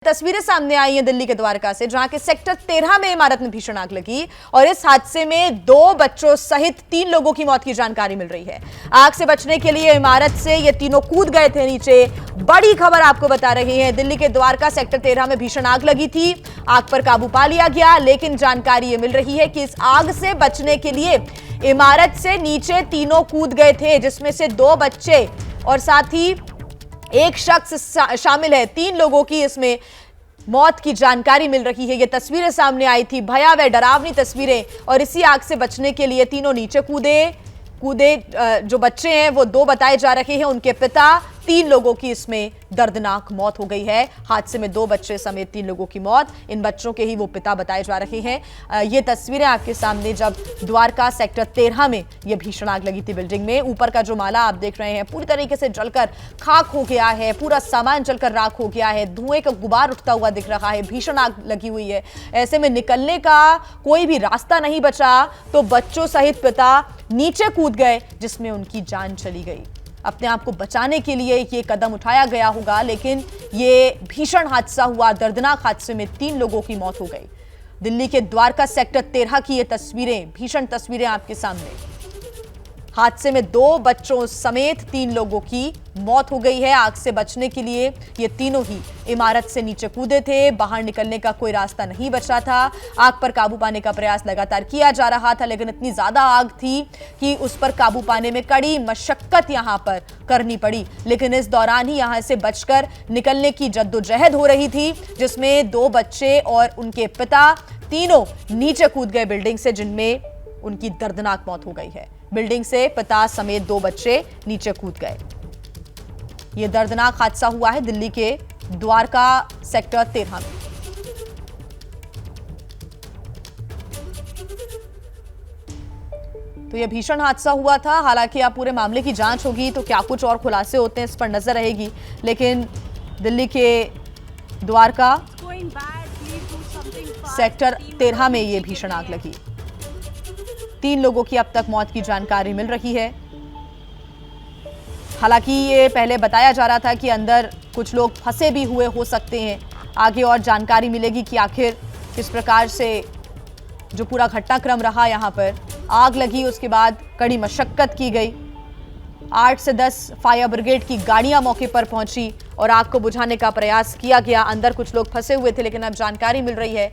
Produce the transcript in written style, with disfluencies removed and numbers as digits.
तस्वीरें सामने आई हैं दिल्ली के द्वारका से, जहां के सेक्टर 13 में इमारत में भीषण आग लगी और इस हादसे में 2 बच्चों सहित 3 लोगों की मौत की जानकारी मिल रही है। आग से बचने के लिए इमारत से ये तीनों कूद गए थे नीचे। बड़ी खबर आपको बता रही है, दिल्ली के द्वारका सेक्टर 13 में भीषण आग लगी थी। आग पर काबू पा लिया गया, लेकिन जानकारी ये मिल रही है कि इस आग से बचने के लिए इमारत से नीचे तीनों कूद गए थे, जिसमें से 2 बच्चे और साथ ही एक शख्स शामिल है। 3 लोगों की इसमें मौत की जानकारी मिल रही है। ये तस्वीरें सामने आई थी, भयावह डरावनी तस्वीरें, और इसी आग से बचने के लिए तीनों नीचे कूदे। जो बच्चे हैं वो 2 बताए जा रहे हैं, उनके पिता। 3 लोगों की इसमें दर्दनाक मौत हो गई है। हादसे में 2 बच्चे समेत 3 लोगों की मौत। इन बच्चों के ही वो पिता बताए जा रहे हैं। ये तस्वीरें आपके सामने जब द्वारका सेक्टर 13 में ये भीषण आग लगी थी बिल्डिंग में। ऊपर का जो माला आप देख रहे हैं पूरी तरीके से जलकर खाक हो गया है, पूरा सामान जलकर राख हो गया है, धुएं का गुबार उठता हुआ दिख रहा है। भीषण आग लगी हुई है, ऐसे में निकलने का कोई भी रास्ता नहीं बचा, तो बच्चों सहित पिता नीचे कूद गए, जिसमें उनकी जान चली गई। अपने आप को बचाने के लिए ये कदम उठाया गया होगा, लेकिन ये भीषण हादसा हुआ। दर्दनाक हादसे में 3 लोगों की मौत हो गई। दिल्ली के द्वारका सेक्टर 13 की ये तस्वीरें, भीषण तस्वीरें आपके सामने। हादसे में 2 बच्चों समेत 3 लोगों की मौत हो गई है। आग से बचने के लिए ये तीनों ही इमारत से नीचे कूदे थे। बाहर निकलने का कोई रास्ता नहीं बचा था। आग पर काबू पाने का प्रयास लगातार किया जा रहा था, लेकिन इतनी ज्यादा आग थी कि उस पर काबू पाने में कड़ी मशक्कत यहां पर करनी पड़ी। लेकिन इस दौरान ही यहां से बचकर निकलने की जद्दोजहद हो रही थी, जिसमें 2 बच्चे और उनके पिता तीनों नीचे कूद गए बिल्डिंग से, जिनमें उनकी दर्दनाक मौत हो गई है। बिल्डिंग से पिता समेत 2 बच्चे नीचे कूद गए। यह दर्दनाक हादसा हुआ है दिल्ली के द्वारका सेक्टर 13 में। तो यह भीषण हादसा हुआ था। हालांकि अब पूरे मामले की जांच होगी तो क्या कुछ और खुलासे होते हैं इस पर नजर रहेगी, लेकिन दिल्ली के द्वारका सेक्टर 13 में यह भीषण आग लगी। 3 लोगों की अब तक मौत की जानकारी मिल रही है। हालांकि ये पहले बताया जा रहा था कि अंदर कुछ लोग फंसे भी हुए हो सकते हैं। आगे और जानकारी मिलेगी कि आखिर किस प्रकार से जो पूरा घटनाक्रम रहा। यहाँ पर आग लगी, उसके बाद कड़ी मशक्कत की गई। 8 से 10 फायर ब्रिगेड की गाड़ियां मौके पर पहुंची और आग को बुझाने का प्रयास किया गया। अंदर कुछ लोग फंसे हुए थे, लेकिन अब जानकारी मिल रही है